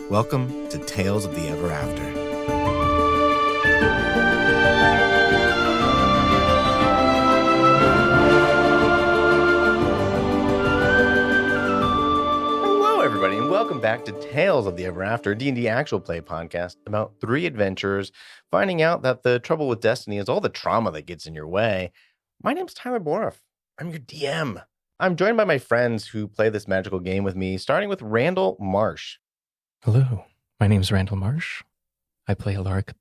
Welcome to Tales of the Ever After. Hello, everybody, and welcome back to Tales of the Ever After, a D&D actual play podcast about three adventurers finding out that the trouble with destiny is all the trauma that gets in your way. My name's Tyler Boroff. I'm your DM. I'm joined by my friends who play this magical game with me, starting with Randall Marsh. Hello, my name is Randall Marsh. I play Elaric,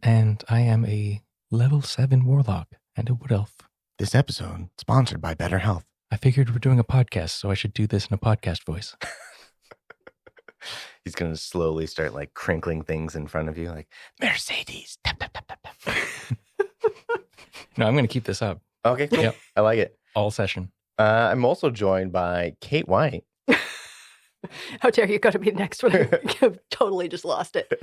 and I am a level 7 warlock and a wood elf. This episode sponsored by Better Health. I figured we're doing a podcast, so I should do this in a podcast voice. He's going to slowly start like crinkling things in front of you, like Mercedes. Tap, tap, tap, tap, tap. No, I'm going to keep this up. Okay, cool. Yep. I like it. All session. I'm also joined by Kate White. How dare you go to be next when I've totally just lost it.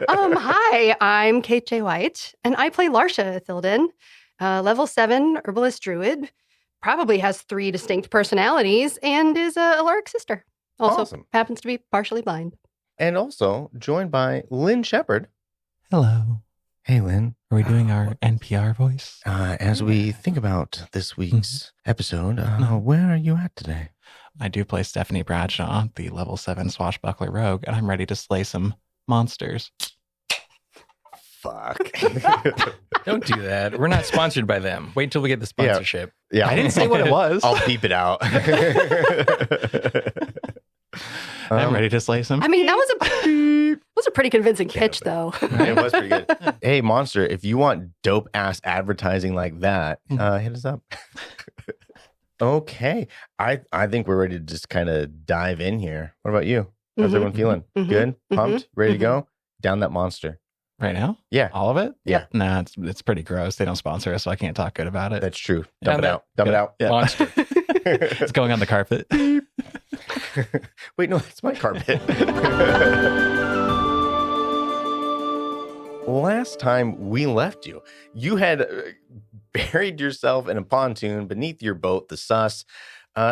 Hi, I'm Kate J. White, and I play Larsha Thilden, level 7 herbalist druid, probably has 3 distinct personalities, and is a Elaric sister. Also Awesome. happens to be partially blind. And also joined by Lynn Shephard. Hello. Hey, Lynn. Are we doing our NPR voice? As we think about this week's episode, where are you at today? I do play Stephanie Bradshaw, the level 7 swashbuckler rogue, and I'm ready to slay some monsters. Fuck. Don't do that. We're not sponsored by them. Wait till we get the sponsorship. Yeah. I didn't say what it was. I'll beep it out. I'm ready to slay some. I mean, that was a pretty convincing pitch, though. It was pretty good. Hey, Monster, if you want dope-ass advertising like that, hit us up. Okay. I think we're ready to just kind of dive in here. What about you? How's everyone feeling? Good? Pumped? Ready to go? Down that monster. Right now? Yeah. All of it? Yeah. Nah, it's pretty gross. They don't sponsor us, so I can't talk good about it. That's true. Down Dump it that- out. Dump it out. Yeah. Monster. It's going on the carpet. Wait, no, that's my carpet. Last time we left you, you had buried yourself in a pontoon beneath your boat, the Sus.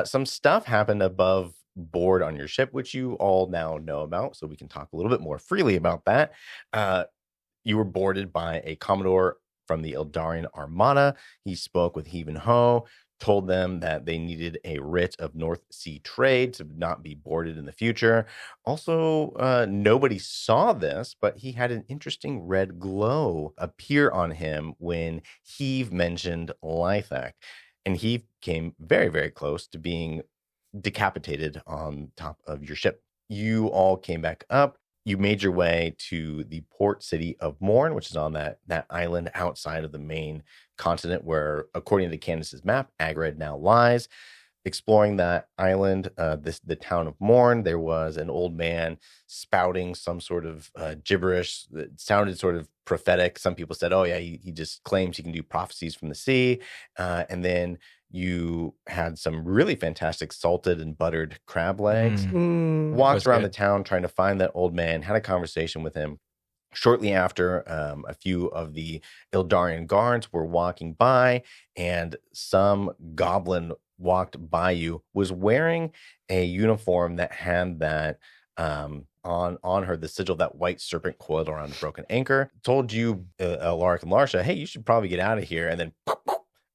Some stuff happened above board on your ship, which you all now know about, so we can talk a little bit more freely about that. You were boarded by a Commodore from the Eldarian Armada. He spoke with Heave and Ho, told them that they needed a writ of North Sea trade to not be boarded in the future. Also, nobody saw this, but he had an interesting red glow appear on him when Heave mentioned Lythak. And Heave came very, very close to being decapitated on top of your ship. You all came back up. You made your way to the port city of Morn, which is on that island outside of the main continent where, according to Candace's map, Agored now lies. Exploring that island, the town of Morn, there was an old man spouting some sort of gibberish that sounded sort of prophetic. Some people said, oh yeah, he just claims he can do prophecies from the sea. And then you had some really fantastic salted and buttered crab legs. Walked around the town trying to find that old man, had a conversation with him. Shortly after, a few of the Eldarian guards were walking by, and some goblin walked by you, was wearing a uniform that had that on her, the sigil, that white serpent coiled around a broken anchor. Told you, Elaric and Larsha, hey, you should probably get out of here, and then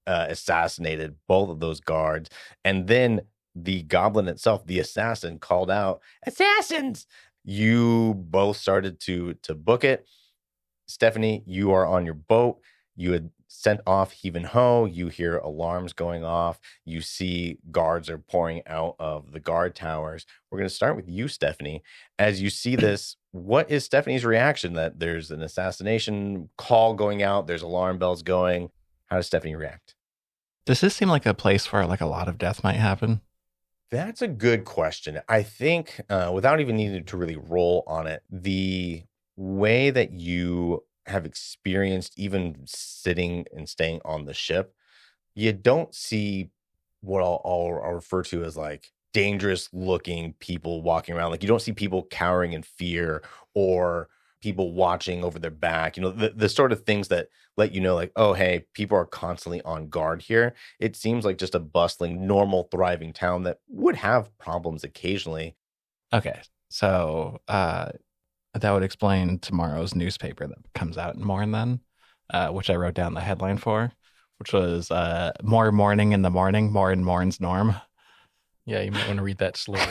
assassinated both of those guards. And then the goblin itself, the assassin, called out, "Assassins!" You both started to book it. Stephanie, you are on your boat. You had sent off Heave and Ho. You hear alarms going off. You see guards are pouring out of the guard towers. We're going to start with you, Stephanie. As you see this, what is Stephanie's reaction that there's an assassination call going out? There's alarm bells going. How does Stephanie react? Does this seem like a place where like a lot of death might happen? That's a good question. I think without even needing to really roll on it, the way that you have experienced even sitting and staying on the ship, you don't see what I'll refer to as like dangerous looking people walking around. Like you don't see people cowering in fear or people watching over their back, the sort of things that let you know like, oh, hey, people are constantly on guard here. It seems like just a bustling, normal, thriving town that would have problems occasionally. Okay. So That would explain tomorrow's newspaper that comes out in Morn then, which I wrote down the headline for, which was More Morning in the Morning, More in Morn's Norm. Yeah, you might want to read that slowly.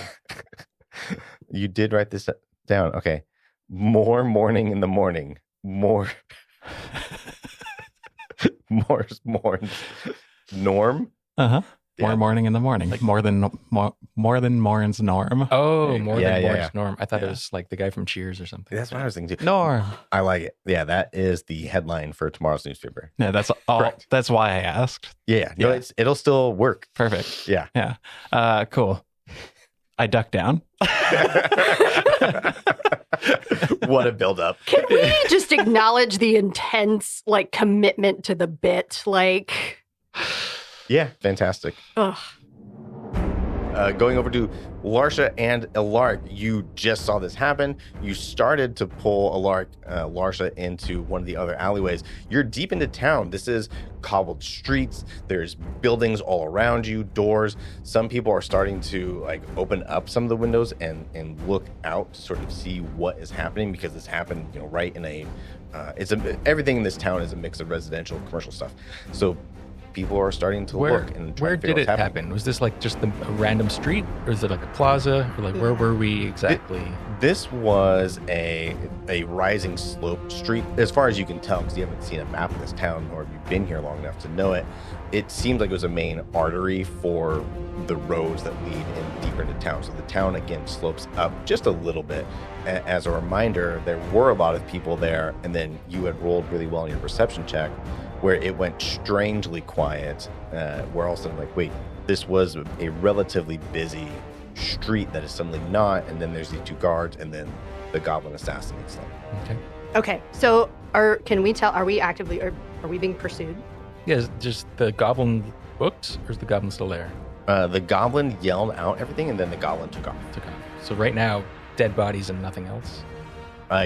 You did write this down. Okay. More morning in the morning. More. Mor's norm. Uh-huh. More Yeah. morning in the morning. Like- more than Morn's norm. Oh, more Yeah, than yeah, Morris yeah. Norm. I thought Yeah. it was like the guy from Cheers or something. That's what I was thinking too. Norm. I like it. Yeah, that is the headline for tomorrow's newspaper. Yeah, that's all. Correct. That's why I asked. Yeah. No, Yeah. it'll still work. Perfect. Yeah. Yeah. Cool. I duck down. What a buildup. Can we just acknowledge the intense like commitment to the bit? Like, Yeah, fantastic. ugh. Going over to Larsha and Elaric, you just saw this happen. You started to pull Larsha into one of the other alleyways. You're deep into town. This is cobbled streets. There's buildings all around you, doors. Some people are starting to like open up some of the windows and look out to sort of see what is happening, because this happened, right in a. Everything in this town is a mix of residential and commercial stuff. So people are starting to Where, look and try where to figure did what's it happening. happen? Was this like just a random street, or is it like a plaza, or like where were we exactly? This was a rising slope street, as far as you can tell, because you haven't seen a map of this town, or have you been here long enough to know it. It seems like it was a main artery for the roads that lead in deeper into town. So the town, again, slopes up just a little bit. As a reminder, there were a lot of people there, and then you had rolled really well in your perception check, where it went strangely quiet, where all of a sudden, like, wait, this was a relatively busy street that is suddenly not, and then there's these two guards, and then the goblin assassinates them. Okay. Okay, so are we actively, are we being pursued? Yeah, is just the goblin booked, or is the goblin still there? The goblin yelled out everything, and then the goblin took off. Took off. So right now, dead bodies and nothing else.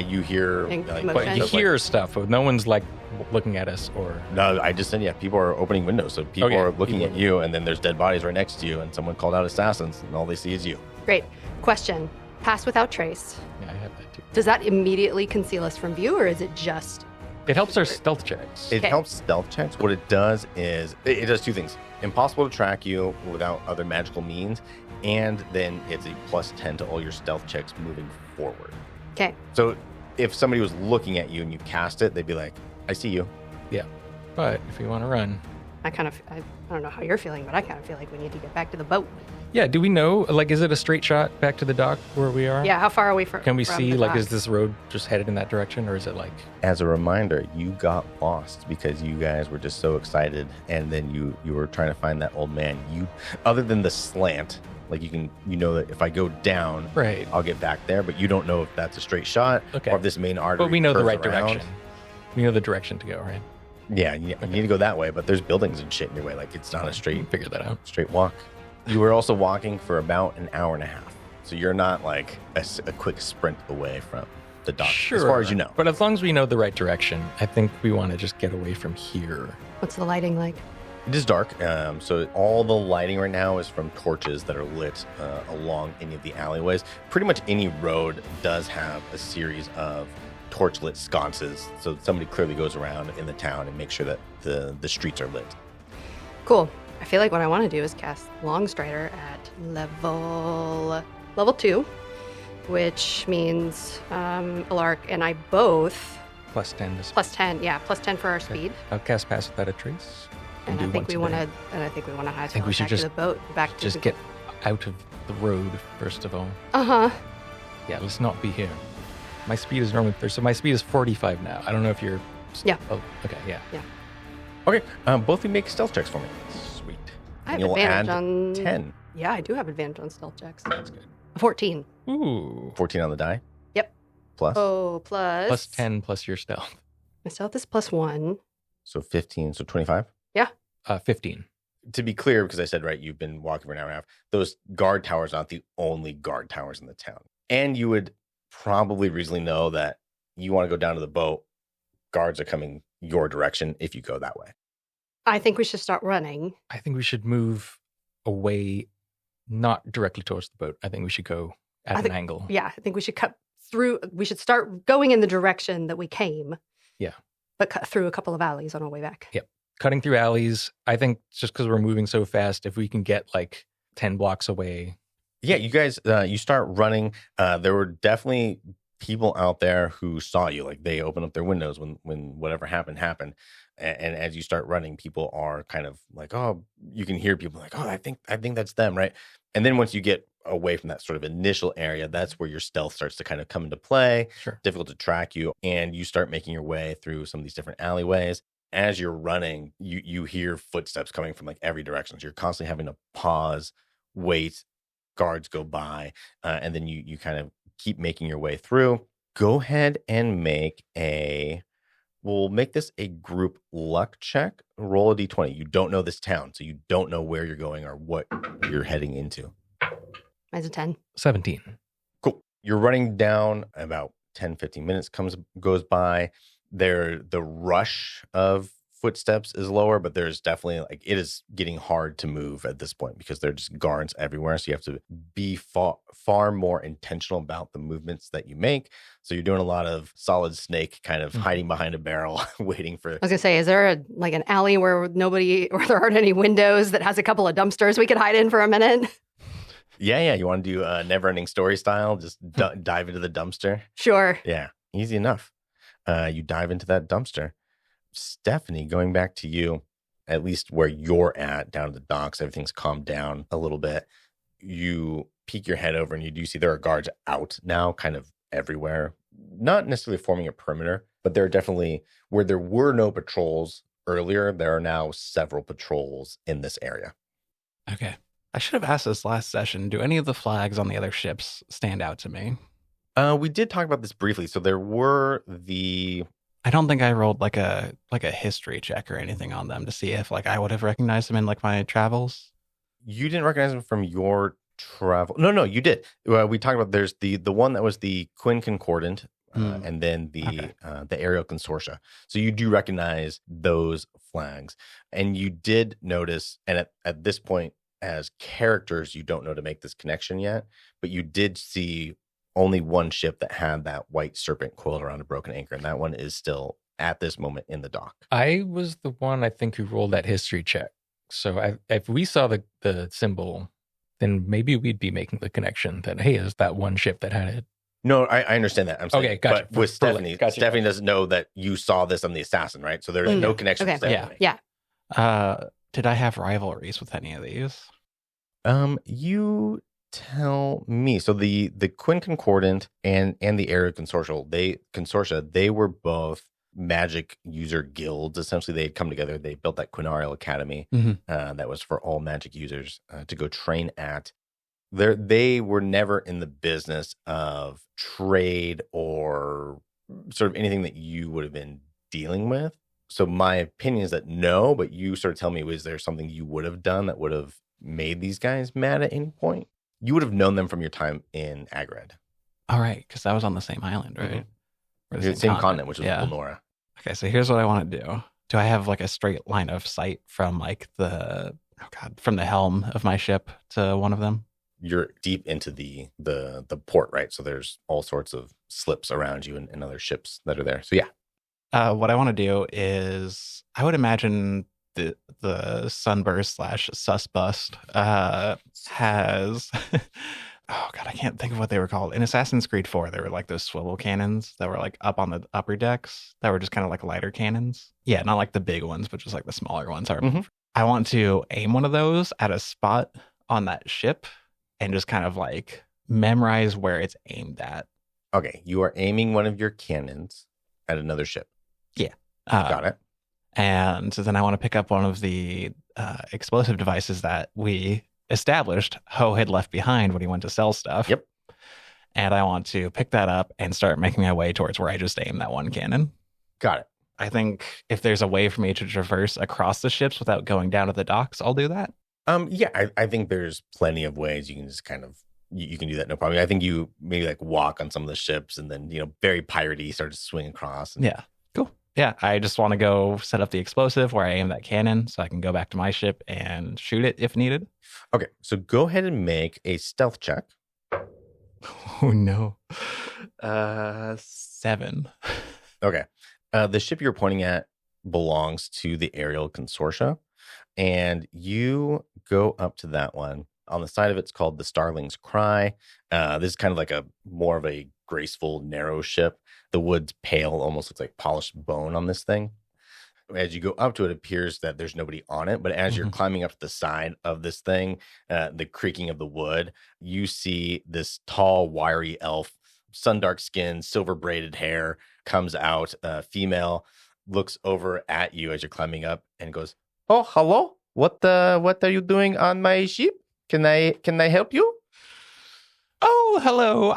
You hear... And like, commotion. But you hear stuff, but no one's like looking at us or... No, I just said, yeah, people are opening windows. So people Okay, are looking people- at you, and then there's dead bodies right next to you, and someone called out assassins, and all they see is you. Great. Question. Pass without trace. Yeah, I have that too. Does that immediately conceal us from view, or is it just... It helps our stealth checks. It Okay. helps stealth checks. What it does is, it does two things. Impossible to track you without other magical means, and then it's a +10 to all your stealth checks moving forward. Okay. So if somebody was looking at you and you cast it, they'd be like, I see you. But if you want to run... I don't know how you're feeling, but I kind of feel like we need to get back to the boat. Yeah, do we know, like, is it a straight shot back to the dock where we are? Yeah, how far are we from? Can we from see, the like, dock? is this road just headed in that direction, or is it like... As a reminder, you got lost because you guys were just so excited, and then you were trying to find that old man. You, other than the slant, like you know that if I go down, Right. I'll get back there, but you don't know if that's a straight shot Okay. or if this main artery. But we know the curves right around. direction. We know the direction to go, right? Yeah, you need to go that way, but there's buildings and shit in your way. Like it's not a We straight can figure that out. walk. You were also walking for about an hour and a half, so you're not like a quick sprint away from the dock, Sure. as far as you know. But as long as we know the right direction, I think we want to just get away from here. What's the lighting like? It is dark, so all the lighting right now is from torches that are lit along any of the alleyways. Pretty much any road does have a series of torch-lit sconces, so somebody clearly goes around in the town and makes sure that the streets are lit. Cool. I feel like what I want to do is cast Longstrider at level 2, which means Elaric and I both +10 to +10. Yeah, +10 for our speed. I'll cast Pass Without a Trace. And do I think one we want today. to. And I think we want to high think we should back to just- the boat. Back to Just get out of the road, first of all. Uh-huh. Yeah, let's not be here. My speed is normally 30, so my speed is 45 now. I don't know if you're... Yeah. Oh, okay, yeah. Okay, both of you make stealth checks for me. Sweet. I have You'll advantage add on 10. Yeah, I do have advantage on stealth checks. That's good. 14. Ooh. 14 on the die. Yep. Plus. Oh, plus +10 plus your stealth. My stealth is +1. So 15, so 25. 15. To be clear, because I said, right, you've been walking for an hour and a half, those guard towers are not the only guard towers in the town. And you would probably reasonably know that you want to go down to the boat, guards are coming your direction if you go that way. I think we should start running. I think we should move away, not directly towards the boat. I think we should go at I an think- angle. Yeah, I think we should cut we should start going in the direction that we came. Yeah. But cut through a couple of alleys on our way back. Yep. Cutting through alleys. I think just because we're moving so fast, if we can get like 10 blocks away. Yeah, you guys, you start running. There were definitely people out there who saw you. Like they opened up their windows when whatever happened. And as you start running, people are kind of like, oh, you can hear people like, oh, I think that's them, right? And then once you get away from that sort of initial area, that's where your stealth starts to kind of come into play. Sure. Difficult to track you, and you start making your way through some of these different alleyways. As you're running, you hear footsteps coming from like every direction. So you're constantly having to pause, wait, guards go by, and then you kind of keep making your way through. Go ahead and we'll make this a group luck check. Roll a d20. You don't know this town, so you don't know where you're going or what you're heading into. Mine's a 10. 17. Cool. You're running down, about 10, 15 minutes goes by. The rush of footsteps is lower, but there's definitely like it is getting hard to move at this point because there's just guards everywhere. So you have to be far more intentional about the movements that you make. So you're doing a lot of solid snake, kind of hiding behind a barrel, waiting for. I was gonna say, is there an alley where there aren't any windows that has a couple of dumpsters we could hide in for a minute? Yeah. You want to do never-ending story style? Just dive into the dumpster. Sure. Yeah, easy enough. You dive into that dumpster. Stephanie, going back to you, at least where you're at, down at the docks, everything's calmed down a little bit. You peek your head over and you do see there are guards out now, kind of everywhere. Not necessarily forming a perimeter, but there are definitely, where there were no patrols earlier, there are now several patrols in this area. Okay. I should have asked this last session. Do any of the flags on the other ships stand out to me? We did talk about this briefly. So there were I don't think I rolled like a history check or anything on them to see if like I would have recognized them in like my travels. You didn't recognize them from your travel. No, you did. We talked about there's the one that was the Quinn Concordant, and then the Aerial Consortia. So you do recognize those flags, and you did notice. And at this point, as characters, you don't know to make this connection yet, but you did see only one ship that had that white serpent coiled around a broken anchor, and that one is still at this moment in the dock. I was the one, I think, who rolled that history check. So if we saw the symbol, then maybe we'd be making the connection that, hey, is that one ship that had it? No, I understand that. I'm saying, okay, gotcha. But with Stephanie, Stephanie doesn't know that you saw this on the assassin, right? So there's no connection to Stephanie. Yeah. Did I have rivalries with any of these? You tell me. So the Quinn Concordant and the Aerial Consortia, they were both magic user guilds. Essentially, they had come together. They built that Quinarial Academy that was for all magic users to go train at. They were never in the business of trade or sort of anything that you would have been dealing with. So my opinion is that no, but you sort of tell me, was there something you would have done that would have made these guys mad at any point? You would have known them from your time in Agored. All right, because that was on the same island, right? Or the same continent, which was Lenora. Okay, so here's what I want to do. Do I have like a straight line of sight from like from the helm of my ship to one of them? You're deep into the port, right? So there's all sorts of slips around you and other ships that are there. So yeah. What I want to do is, I would imagine the sunburst / susbust has oh god, I can't think of what they were called. In Assassin's Creed 4, there were like those swivel cannons that were like up on the upper decks that were just kind of like lighter cannons. Yeah, not like the big ones, but just like the smaller ones. I want to aim one of those at a spot on that ship and just kind of like memorize where it's aimed at. Okay, you are aiming one of your cannons at another ship. Yeah. Got it. And so then I want to pick up one of the explosive devices that we established Ho had left behind when he went to sell stuff. Yep. And I want to pick that up and start making my way towards where I just aimed that one cannon. Got it. I think if there's a way for me to traverse across the ships without going down to the docks, I'll do that. Yeah, I think there's plenty of ways you can just kind of, you can do that, no problem. I think you maybe like walk on some of the ships and then, very piratey, start to swing across. Yeah. Cool. Yeah, I just want to go set up the explosive where I aim that cannon so I can go back to my ship and shoot it if needed. Okay, so go ahead and make a stealth check. Oh, no. 7. Okay. The ship you're pointing at belongs to the Aerial Consortia, and you go up to that one. On the side of it's called the Starling's Cry. This is kind of like a more of a graceful, narrow ship. The wood's pale, almost looks like polished bone on this thing. As you go up to it, it appears that there's nobody on it. But as you're climbing up to the side of this thing, the creaking of the wood, you see this tall, wiry elf, sun-dark skin, silver braided hair, comes out, female, looks over at you as you're climbing up and goes, "Oh, hello. What are you doing on my ship? Can I help you?" Oh, hello.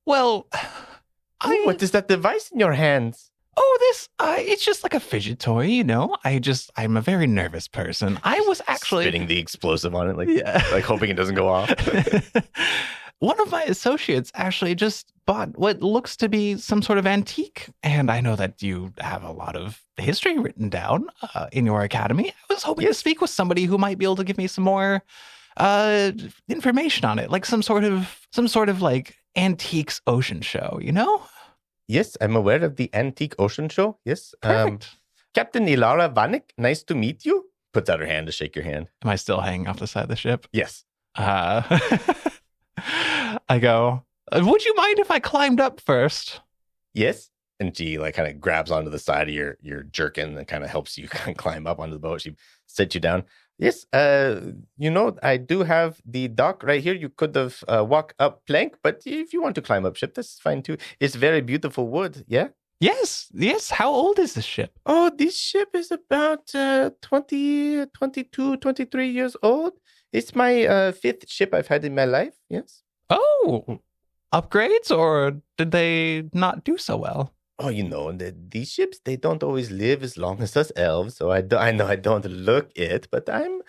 What is that device in your hands? Oh, this, it's just like a fidget toy, you know? I'm a very nervous person. I was actually... Spitting the explosive on it, Yeah. like hoping it doesn't go off. One of my associates actually just bought what looks to be some sort of antique. And I know that you have a lot of history written down in your academy. I was hoping to speak with somebody who might be able to give me some more information on it, like some sort of like antiques ocean show, you know? Yes, I'm aware of the Antique Ocean Show. Yes. Perfect. Captain Ilara Vanek, nice to meet you. Puts out her hand to shake your hand. Am I still hanging off the side of the ship? Yes. I go, would you mind if I climbed up first? Yes. And she like kind of grabs onto the side of your jerkin and kind of helps you kind of climb up onto the boat. She sets you down. Yes, I do have the dock right here. You could have walked up plank, but if you want to climb up ship, that's fine too. It's very beautiful wood, yeah? Yes. How old is this ship? Oh, this ship is about 20, 22, 23 years old. It's my fifth ship I've had in my life, yes. Oh, upgrades, or did they not do so well? Oh, these ships, they don't always live as long as us elves. So I know I don't look it, but I'm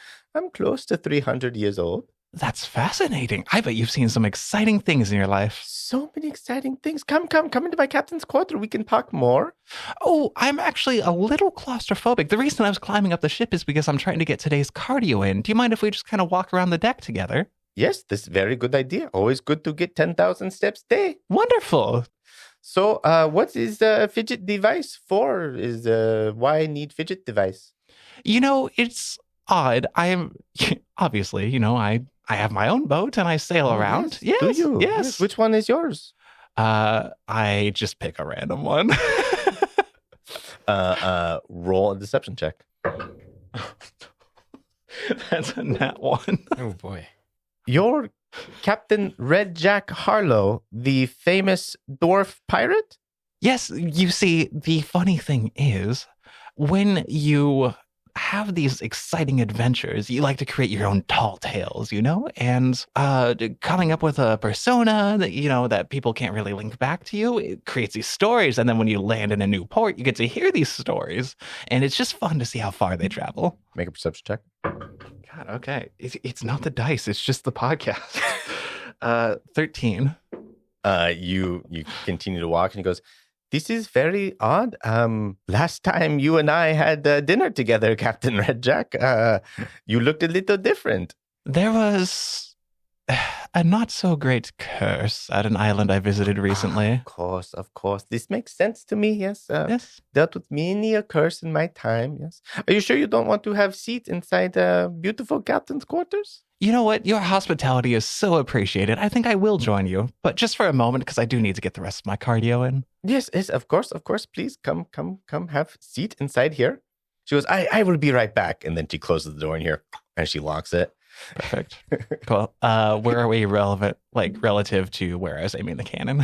close to 300 years old. That's fascinating. I bet you've seen some exciting things in your life. So many exciting things. Come into my captain's quarter. We can talk more. Oh, I'm actually a little claustrophobic. The reason I was climbing up the ship is because I'm trying to get today's cardio in. Do you mind if we just kind of walk around the deck together? Yes, this is a very good idea. Always good to get 10,000 steps a day. Wonderful. So, what is the fidget device for? Why need fidget device? It's odd. I am obviously, I have my own boat and I sail around. Yes. Do you? Yes. Which one is yours? I just pick a random one. Roll a deception check. That's a nat 1. Oh boy. You're Captain Red Jack Harlow, the famous dwarf pirate? Yes, you see, the funny thing is, when you have these exciting adventures, you like to create your own tall tales, and coming up with a persona that, that people can't really link back to you, it creates these stories. And then when you land in a new port, you get to hear these stories. And it's just fun to see how far they travel. Make a perception check. God, okay. It's not the dice, it's just the podcast. 13. You continue to walk and he goes, "This is very odd. Last time you and I had dinner together, Captain Red Jack, you looked a little different." There was a not so great curse at an island I visited recently. Of course. This makes sense to me, yes. Yes. Dealt with many a curse in my time, yes. Are you sure you don't want to have seat inside beautiful captain's quarters? You know what? Your hospitality is so appreciated. I think I will join you, but just for a moment, because I do need to get the rest of my cardio in. Yes, of course. Please come, have seat inside here. She goes, I will be right back. And then she closes the door in here and she locks it. Perfect. Cool. Where are we relative to where I was aiming the cannon?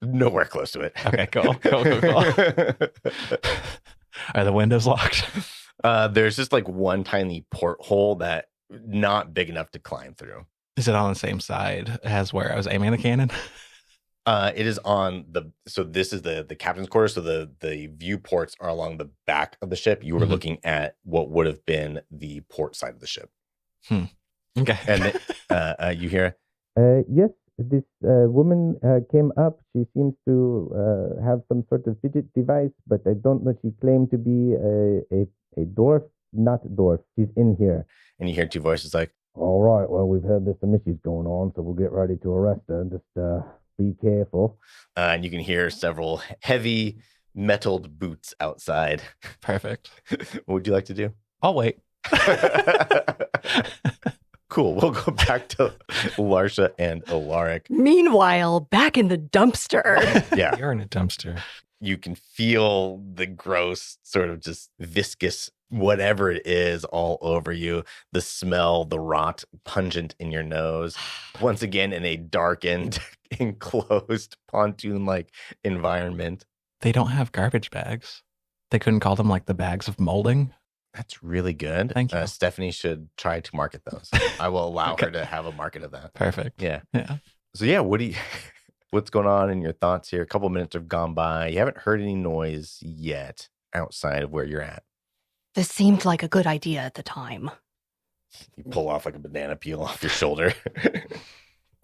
Nowhere close to it. Okay, cool. Are the windows locked? There's just like one tiny porthole that not big enough to climb through. Is it on the same side as where I was aiming the cannon? It is on so this is the captain's quarters. So the viewports are along the back of the ship. You were looking at what would have been the port side of the ship. Okay. And you hear, yes, this woman came up. She seems to have some sort of fidget device, but I don't know. She claimed to be a dwarf. Not dwarf. She's in here. And you hear two voices like, "All right, well, we've heard there's some issues going on, so we'll get ready to arrest her. Just Be careful. And you can hear several heavy metalled boots outside. Perfect. What would you like to do? I'll wait. Cool. We'll go back to Larsha and Elaric. Meanwhile, back in the dumpster. Yeah. You're in a dumpster. You can feel the gross, sort of just viscous, whatever it is, all over you. The smell, the rot, pungent in your nose. Once again, in a darkened, enclosed, pontoon-like environment. They don't have garbage bags. They couldn't call them like the bags of molding. That's really good. Thank you. Stephanie should try to market those. I will allow her to have a market of that. Perfect. Yeah. Yeah. So yeah, what's going on in your thoughts here? A couple minutes have gone by. You haven't heard any noise yet outside of where you're at. This seemed like a good idea at the time. You pull off like a banana peel off your shoulder.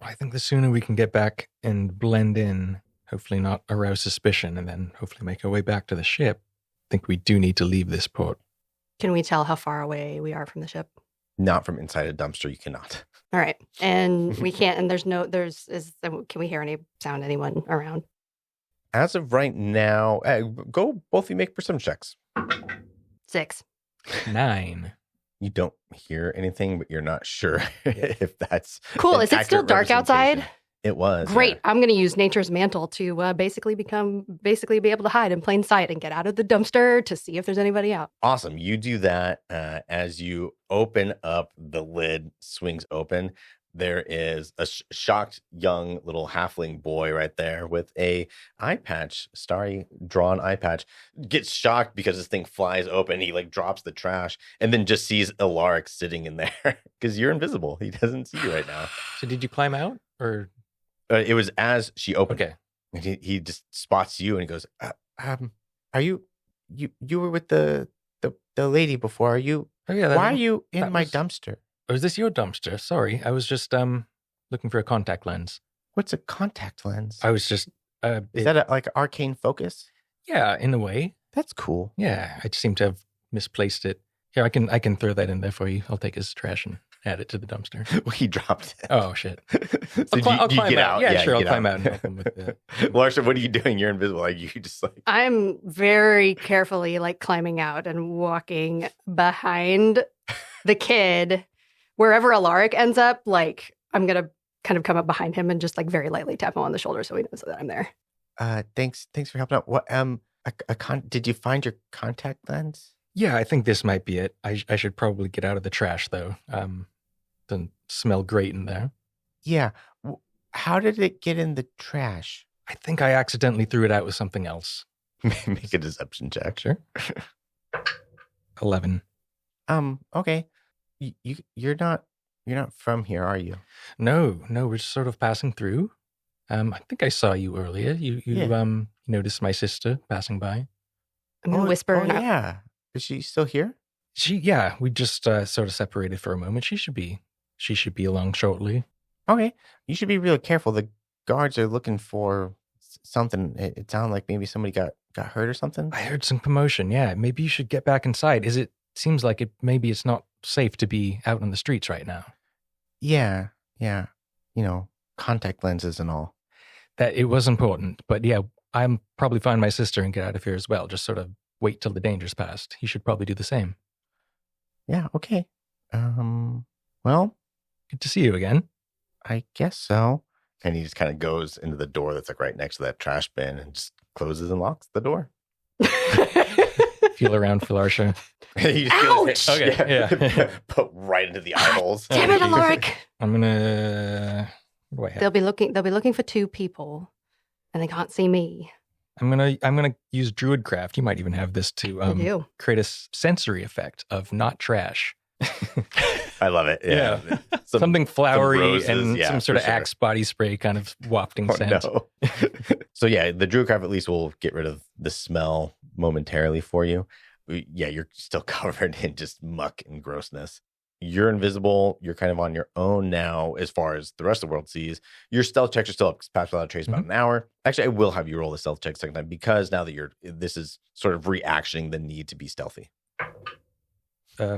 I think the sooner we can get back and blend in, hopefully not arouse suspicion, and then hopefully make our way back to the ship, I think we do need to leave this port. Can we tell how far away we are from the ship? Not from inside a dumpster, you cannot. All right. And we can't, and can we hear any sound, anyone around? As of right now, go both of you make perception checks. 6. 9. You don't hear anything, but you're not sure if that's Cool. an Is it still accurate dark outside? representation. It was. Great. yeah. I'm going to use nature's mantle to basically be able to hide in plain sight and get out of the dumpster to see if there's anybody out. Awesome. You do that as you open up, the lid swings open. There is a shocked young little halfling boy right there with a eye patch, starry drawn eye patch. Gets shocked because this thing flies open. He like drops the trash and then just sees Elaric sitting in there because you're invisible. He doesn't see you right now. So did you climb out or? It was as she opened. Okay. And he just spots you and he goes, "Are you were with the lady before? Are you? Oh yeah. Why are you in that my was- dumpster? Oh, is this your dumpster? Sorry, I was just looking for a contact lens. What's a contact lens? I was just Is that like arcane focus? yeah, in a way. That's cool. Yeah, I just seem to have misplaced it. Here, I can throw that in there for you. I'll take his trash and add it to the dumpster. Well, he dropped it. Oh shit! So I'll do you climb get out. out? Yeah, sure. you I'll get climb out out and help him with the. Larsha, what are you doing? You're invisible. Like you just like I'm very carefully like climbing out and walking behind the kid. Wherever Elaric ends up, like I'm going to kind of come up behind him and just like very lightly tap him on the shoulder so he knows that I'm there. thanks for helping out. What did you find your contact lens? Yeah, I think this might be it. I should probably get out of the trash though. Doesn't smell great in there. Yeah. How did it get in the trash? I think I accidentally threw it out with something else. Make a deception check. Sure. 11. Okay. You're not from here, are you? No, we're just sort of passing through. I think I saw you earlier. You Yeah. Noticed my sister passing by. I'm going to whisper. Oh, and yeah. Is she still here? We just sort of separated for a moment. She should be along shortly. Okay. You should be really careful. The guards are looking for something. It sounded like maybe somebody got hurt or something. I heard some commotion. Yeah, maybe you should get back inside. Seems like maybe it's not safe to be out on the streets right now. Yeah. Contact lenses and all. That it was important, but yeah, I'm probably find my sister and get out of here as well. Just sort of wait till the danger's passed. He should probably do the same. Yeah. Okay. Well, Good to see you again. I guess so. And he just kind of goes into the door that's like right next to that trash bin and just closes and locks the door. Feel around for Larsha. He just feels his Ouch! head- Okay, put right into the eye holes. Damn it, Elaric. I'm gonna. What do I have? They'll be looking for 2 people, and they can't see me. I'm gonna use Druidcraft. You might even have this to I do. create a sensory effect of not trash. I love it. Yeah. Something flowery roses, and yeah, some sort for of sure. Axe body spray kind of wafting Oh, scent. no. So yeah, the Druidcraft at least will get rid of the smell momentarily for you. Yeah, you're still covered in just muck and grossness. You're invisible. You're kind of on your own now as far as the rest of the world sees. Your stealth checks are still up because Patch Without a Trace about an hour. Actually, I will have you roll a stealth check second time because now that this is sort of reactioning the need to be stealthy.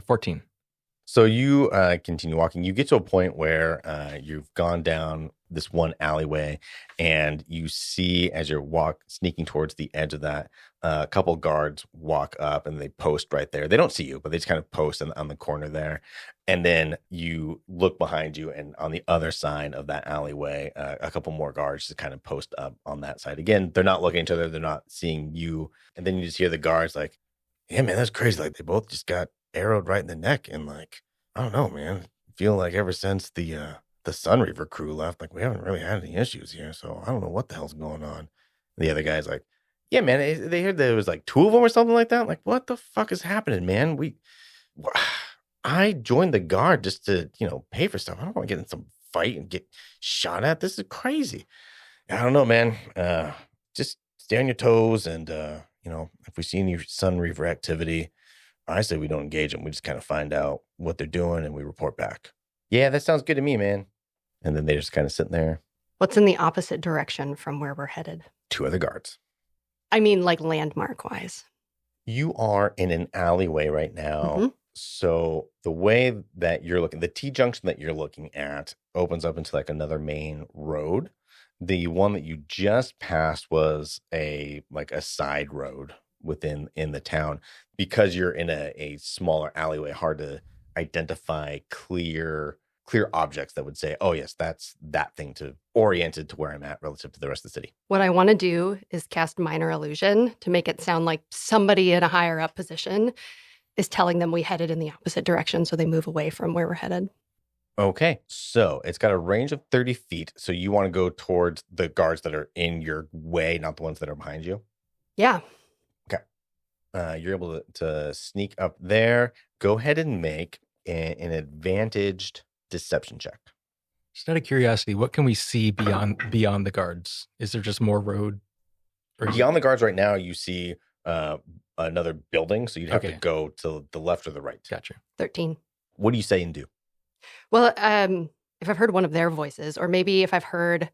14. So you continue walking. You get to a point where you've gone down this one alleyway, and you see as you're sneaking towards the edge of that, a couple guards walk up and they post right there. They don't see you, but they just kind of post on the corner there. And then you look behind you, and on the other side of that alleyway, a couple more guards just kind of post up on that side. Again, they're not looking at each other. They're not seeing you. And then you just hear the guards like, yeah, man, that's crazy. Like, they both just got arrowed right in the neck, and like, I don't know, man. I feel like ever since the Sunreaver crew left, like, we haven't really had any issues here, so I don't know what the hell's going on. The other guy's like, yeah, man, they heard there was like 2 of them or something like that. Like, what the fuck is happening, man? I joined the guard just to, pay for stuff. I don't want to get in some fight and get shot at. This is crazy. I don't know, man. Just stay on your toes, and if we see any Sunreaver activity, I say we don't engage them. We just kind of find out what they're doing and we report back. Yeah, that sounds good to me, man. And then they're just kind of sitting there. What's in the opposite direction from where we're headed? 2 other guards. I mean, like landmark-wise. You are in an alleyway right now. Mm-hmm. So the way that you're looking, the T-junction that you're looking at opens up into like another main road. The one that you just passed was a side road in the town. Because you're in a smaller alleyway, hard to identify clear objects that would say, oh yes, that's that thing oriented to where I'm at relative to the rest of the city. What I want to do is cast minor illusion to make it sound like somebody in a higher up position is telling them we headed in the opposite direction, so they move away from where we're headed. Okay, so it's got a range of 30 feet. So you want to go towards the guards that are in your way, not the ones that are behind you? Yeah. You're able to sneak up there. Go ahead and make an advantaged deception check. Just out of curiosity, what can we see beyond the guards? Is there just more road? Beyond the guards right now, you see another building, so you'd have to go to the left or the right. Gotcha. 13. What do you say and do? Well, if I've heard one of their voices, or maybe if I've heard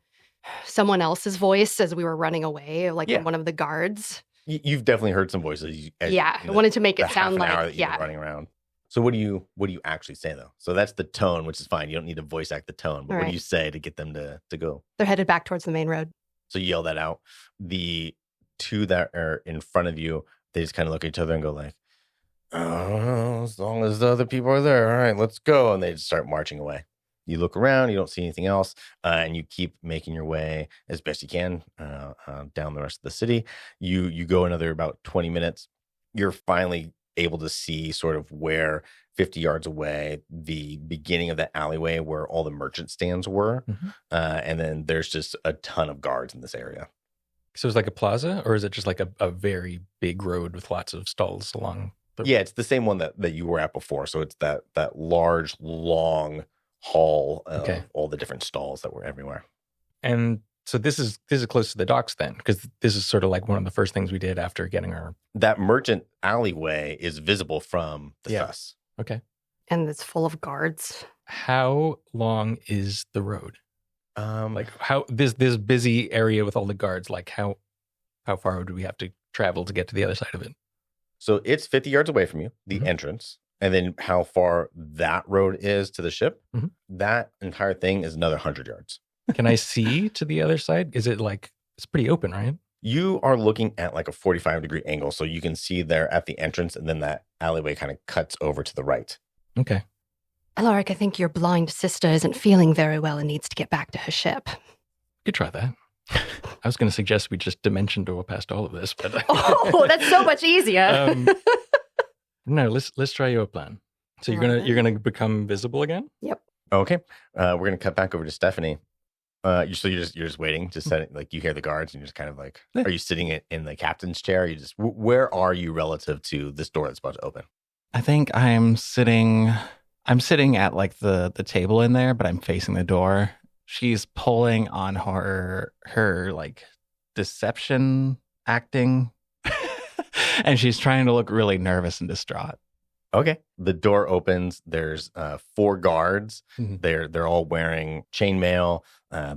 someone else's voice as we were running away, like one of the guards. You've definitely heard some voices. I wanted to make it sound like that you've been running around. So what do you actually say though? So that's the tone, which is fine. You don't need to voice act the tone, but what do you say to get them to go? They're headed back towards the main road. So you yell that out. The 2 that are in front of you, they just kind of look at each other and go like, oh, as long as the other people are there, all right, let's go. And they just start marching away. You look around, you don't see anything else, and you keep making your way as best you can down the rest of the city. You go another about 20 minutes. You're finally able to see sort of where 50 yards away, the beginning of the alleyway where all the merchant stands were. Mm-hmm. And then there's just a ton of guards in this area. So it's like a plaza, or is it just like a very big road with lots of stalls along? Yeah, it's the same one that you were at before. So it's that large, long hall of all the different stalls that were everywhere. And so this is close to the docks then, because this is sort of like one of the first things we did after getting our... That merchant alleyway is visible from the sus. Okay. And it's full of guards. How long is the road? Like how this busy area with all the guards, like how far would we have to travel to get to the other side of it? So it's 50 yards away from you, the entrance. And then how far that road is to the ship, that entire thing is another 100 yards. Can I see to the other side? Is it like, it's pretty open, right? You are looking at like a 45-degree angle. So you can see there at the entrance, and then that alleyway kind of cuts over to the right. Okay. Elaric, I think your blind sister isn't feeling very well and needs to get back to her ship. Could try that. I was going to suggest we just dimension door past all of this, but... Oh, that's so much easier. No, let's try your plan. So you're gonna become visible again? Yep. Okay. We're gonna cut back over to Stephanie. You're just waiting, just setting, like you hear the guards, and you're just kind of like, are you sitting in the captain's chair? You just where are you relative to this door that's about to open? I think I'm sitting at like the table in there, but I'm facing the door. She's pulling on her like deception acting. And she's trying to look really nervous and distraught. Okay. The door opens. There's 4 guards. Mhm. They're all wearing chainmail.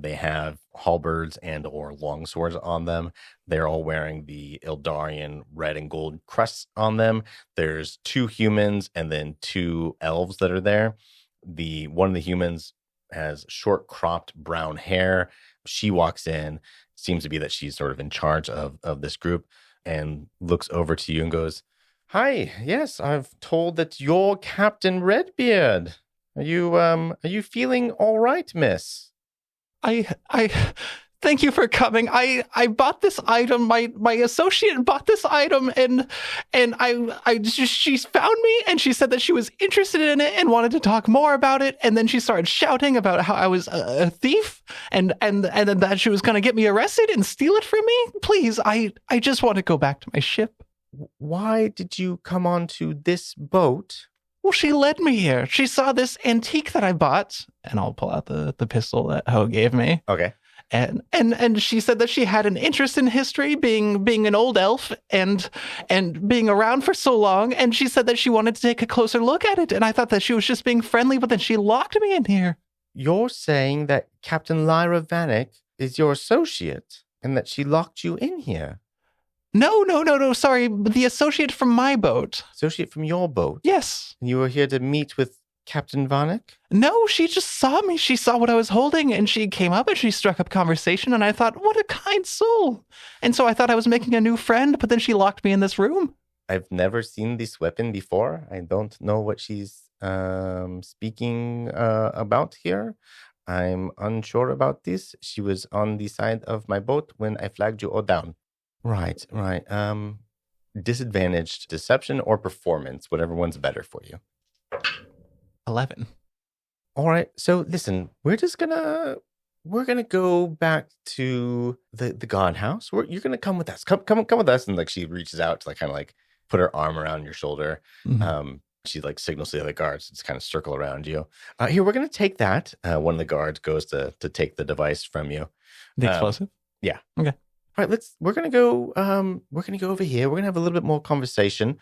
They have halberds and or longswords on them. They're all wearing the Eldarian red and gold crests on them. There's 2 humans and then 2 elves that are there. One of the humans has short cropped brown hair. She walks in. Seems to be that she's sort of in charge of this group and looks over to you and goes, "Hi, yes, I've told that you're Captain Redbeard. Are you feeling all right, miss?" I thank you for coming. I bought this item. My associate bought this item, and she's found me, and she said that she was interested in it and wanted to talk more about it. And then she started shouting about how I was a thief, and then that she was going to get me arrested and steal it from me. Please, I just want to go back to my ship. Why did you come onto this boat? Well, she led me here. She saw this antique that I bought, and I'll pull out the pistol that Ho gave me. Okay. And she said that she had an interest in history, being an old elf and being around for so long. And she said that she wanted to take a closer look at it. And I thought that she was just being friendly, but then she locked me in here. You're saying that Captain Lyra Vanek is your associate and that she locked you in here? No. Sorry, the associate from my boat. Associate from your boat? Yes. And you were here to meet with Captain Vanek? No, she just saw me. She saw what I was holding, and she came up and she struck up conversation, and I thought, what a kind soul. And so I thought I was making a new friend, but then she locked me in this room. I've never seen this weapon before. I don't know what she's speaking about here. I'm unsure about this. She was on the side of my boat when I flagged you all down. Right. Disadvantaged deception or performance, whatever one's better for you. 11. All right. So listen, we're gonna go back to the God house. You're gonna come with us. Come with us. And like she reaches out to like kind of like put her arm around your shoulder. Mhm. She like signals to the other guards to just kind of circle around you. Here, we're gonna take that. One of the guards goes to take the device from you. The explosive? Yeah. Okay. All right, we're gonna go over here. We're gonna have a little bit more conversation.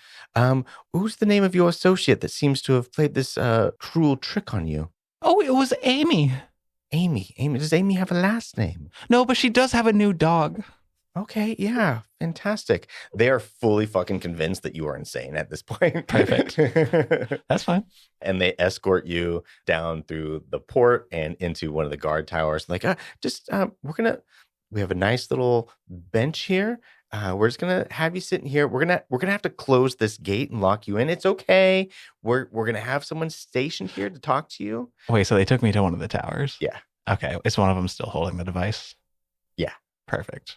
Who's the name of your associate that seems to have played this cruel trick on you? Oh, it was Amy. Amy. Does Amy have a last name? No, but she does have a new dog. Okay, yeah, fantastic. They are fully fucking convinced that you are insane at this point. Perfect. That's fine. And they escort you down through the port and into one of the guard towers. Like, we have a nice little bench here. We're just gonna have you sitting here. We're gonna have to close this gate and lock you in. It's okay. We're gonna have someone stationed here to talk to you. Wait, so they took me to one of the towers? Yeah. Okay. Is one of them still holding the device? Yeah. Perfect.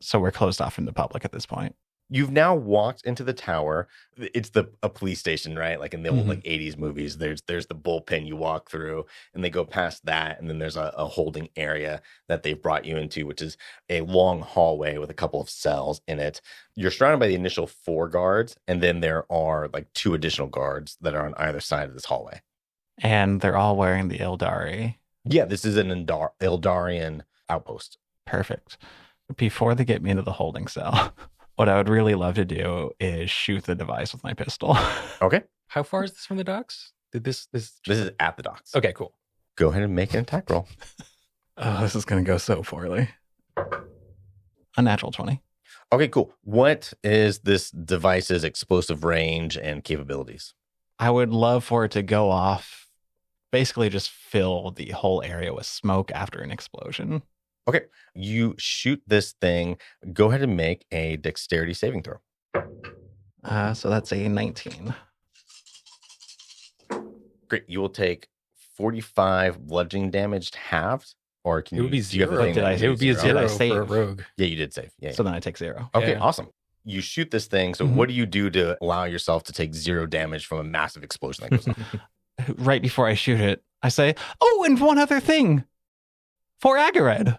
So we're closed off from the public at this point. You've now walked into the tower. It's a police station, right? Like in the old like 80s movies, there's the bullpen you walk through, and they go past that, and then there's a holding area that they've brought you into, which is a long hallway with a couple of cells in it. You're surrounded by the initial 4 guards, and then there are like 2 additional guards that are on either side of this hallway. And they're all wearing the Eldari. Yeah, this is an Eldarian outpost. Perfect. Before they get me into the holding cell, what I would really love to do is shoot the device with my pistol. Okay. How far is this from the docks? Did this This is at the docks. Okay, cool. Go ahead and make an attack roll. Oh, this is going to go so poorly. A natural 20. Okay, cool. What is this device's explosive range and capabilities? I would love for it to go off, basically just fill the whole area with smoke after an explosion. Okay, you shoot this thing. Go ahead and make a dexterity saving throw. So that's a 19. Great. You will take 45 bludgeoning damage halved, or can It would be do you have the zero. thing that It you would be a zero? zero. for a save. rogue. Yeah, you did save. Yeah. So then I take 0. Okay, Yeah. awesome. You shoot this thing. So what do you do to allow yourself to take 0 damage from a massive explosion that goes off? Right before I shoot it, I say, oh, and one other thing. For Agored.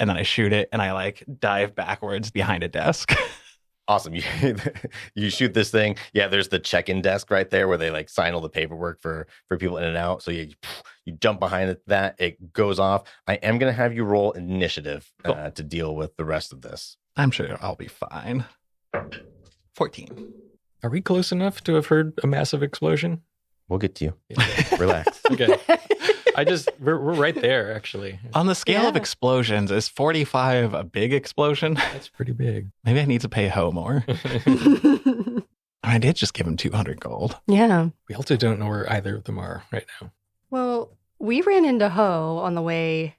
And then I shoot it, and I like dive backwards behind a desk. Awesome. You shoot this thing. Yeah, there's the check-in desk right there where they like sign all the paperwork for people in and out. So you jump behind that. It goes off. I am going to have you roll initiative to deal with the rest of this. I'm sure I'll be fine. 14. Are we close enough to have heard a massive explosion? We'll get to you. Yeah. Relax. Okay. We're right there, actually. On the scale of Yeah. explosions, is 45 a big explosion? That's pretty big. Maybe I need to pay Ho more. I did just give him 200 gold. Yeah. We also don't know where either of them are right now. Well, we ran into Ho on the way.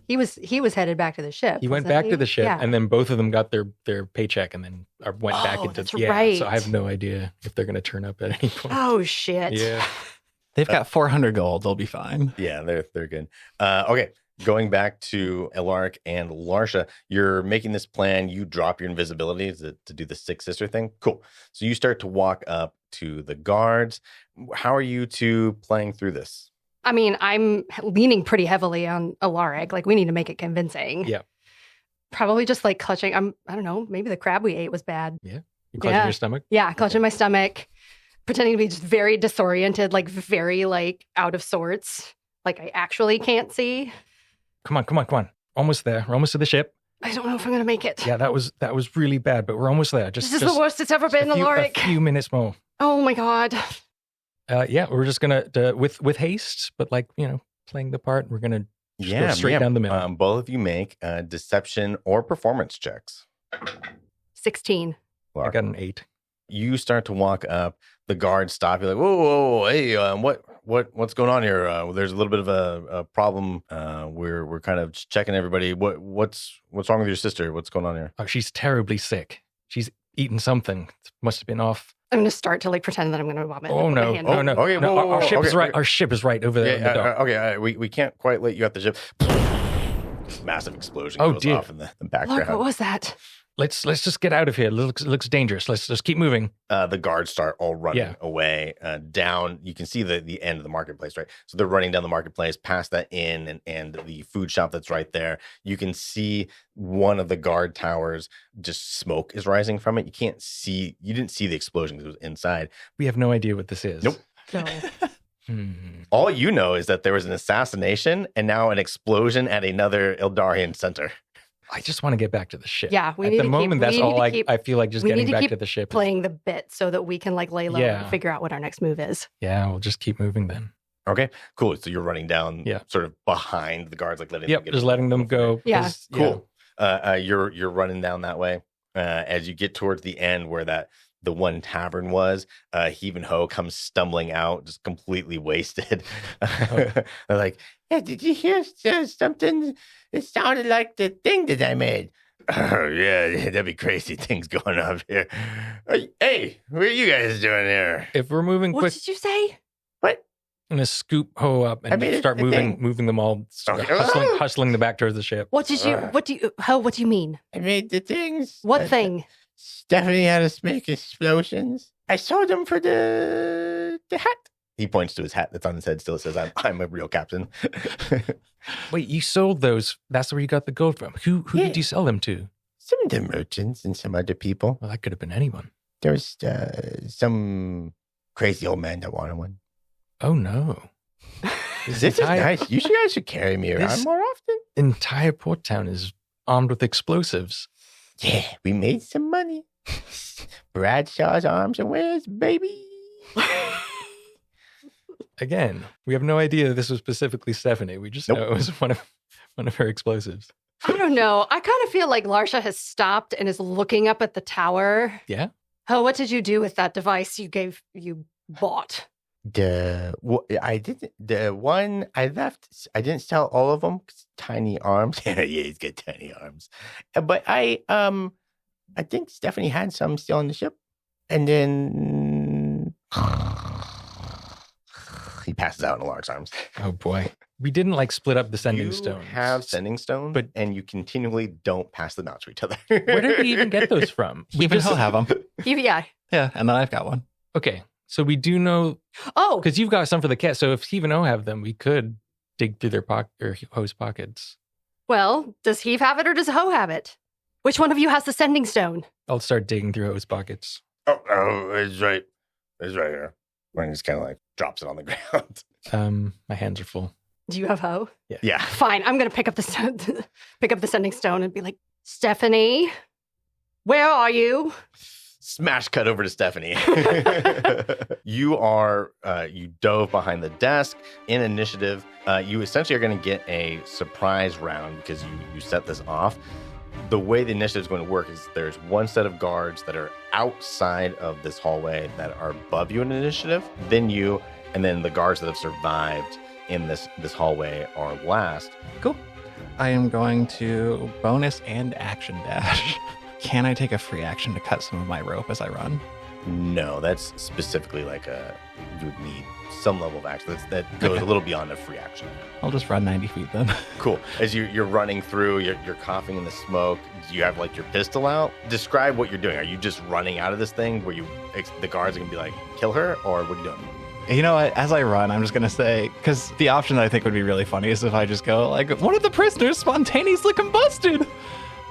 He was headed back to the ship. He went wasn't back he? to the ship, Yeah. and then both of them got their paycheck, and then went back Oh, into that's right. So I have no idea if they're going to turn up at any point. Oh shit. Yeah. They've got 400 gold. They'll be fine. Yeah, they're good. Okay, going back to Elaric and Larsha, you're making this plan. You drop your invisibility to do the Six Sister thing. Cool. So you start to walk up to the guards. How are you two playing through this? I mean, I'm leaning pretty heavily on Elaric. Like, we need to make it convincing. Yeah. Probably just like clutching. I don't know. Maybe the crab we ate was bad. You clutching Yeah. your stomach? Yeah, clutching my stomach, pretending to be just very disoriented, like very like out of sorts. Like I actually can't see. Come on. Almost there. We're almost to the ship. I don't know if I'm gonna make it. Yeah, that was really bad, but we're almost there. This is the worst it's ever been, a Elaric. few minutes more. Oh my god. Yeah, we're just gonna with haste, but like playing the part. We're gonna just go straight down the middle. Both of you make deception or performance checks. 16. I got an 8. You start to walk up. The guards stop. You're like, whoa, hey, what's going on here? There's a little bit of a problem. We're kind of checking everybody. What's wrong with your sister? What's going on here? Oh, she's terribly sick. She's eaten something. Must have been off. I'm gonna start to like pretend that I'm gonna vomit. Oh no! No. No! Okay, No, whoa, our ship okay, is right. okay. Our ship is right over there in the dock. Okay, we can't quite let you out the ship. Massive explosion Oh, goes dear. off in the Lark, background. what was that? Let's just get out of here. It looks dangerous. Let's just keep moving. The guards start all running Yeah. away down. You can see the end of the marketplace, right? So they're running down the marketplace past that inn and the food shop that's right there. You can see one of the guard towers, just smoke is rising from it. You didn't see the explosion because it was inside. We have no idea what this is. Nope. No. All you know is that there was an assassination and now an explosion at another Eldarian center. I just want to get back to the ship. Yeah, we At need the to moment, keep, that's we need all to keep I feel like just we need getting to back keep to the ship. playing the bit so that we can like lay low Yeah. and figure out what our next move is. Yeah, we'll just keep moving then. Okay, cool. So you're running down, Yeah. sort of behind the guards, like letting Yep, them get just letting them go. Yeah. 'cause, Cool. You're running down that way. As you get towards the end where the one tavern was, Heave and Ho comes stumbling out, just completely wasted. They're like, "Yeah, did you hear something? It sounded like the thing that I made." Oh yeah, that'd be crazy things going on here. Hey, what are you guys doing here? If we're moving What quick, did you say? What? I'm gonna scoop Ho up I made and it start a thing. moving them all, start Okay. hustling them back towards the ship. What do you mean? I made the things. What thing? Stephanie had us make explosions. I sold them for the hat. He points to his hat that's on his head. Still says, "I'm a real captain." Wait, you sold those? That's where you got the gold from. Who Yeah. did you sell them to? Some of the merchants and some other people. Well, that could have been anyone. There was some crazy old man that wanted one. Oh no! This is nice. You guys should carry me around This- more often. Entire port town is armed with explosives. Yeah, we made some money. Bradshaw's arms and wares, baby. Again, we have no idea this was specifically Stephanie. We just Nope. know it was one of her explosives. I don't know. I kind of feel like Larsha has stopped and is looking up at the tower. Yeah. Oh, what did you do with that device you bought? I didn't. The one I left, I didn't sell all of them. 'Cause tiny arms. Yeah, he's got tiny arms. But I think Stephanie had some still on the ship, and then he passes out in Alaric's arms. Oh boy. We didn't like split up the sending You stones. have sending stones, but- and you continually don't pass them out to each other. Where did we even get those from? Heave and Ho have them. Yeah. Yeah, and then I've got one. Okay, so we do know Oh, because you've got some for the cat. So if Heave and Ho have them, we could dig through their pocket or Ho's pockets. well, does Heave have it or does Ho have it? Which one of you has the sending stone? I'll start digging through Ho's pockets. Oh, it's right here. And he just kind of like drops it on the ground. My hands are full. Do you have Ho? Yeah. Fine. I'm gonna pick up the sending stone and be like, Stephanie, where are you? Smash cut over to Stephanie. You dove behind the desk. In initiative, you essentially are going to get a surprise round because you set this off. The way the initiative is going to work is there's one set of guards that are outside of this hallway that are above you in initiative, then you, and then the guards that have survived in this hallway are last. Cool. I am going to bonus and action dash. Can I take a free action to cut some of my rope as I run? No, that's specifically you would need some level of action. That goes a little beyond a free action. I'll just run 90 feet then. Cool. As you're running through, you're coughing in the smoke. Do you have your pistol out? Describe what you're doing. Are you just running out of this thing where the guards are going to be like, kill her? Or what are you doing? You know what? As I run, I'm just going to say, because the option that I think would be really funny is if I just go one of the prisoners spontaneously combusted.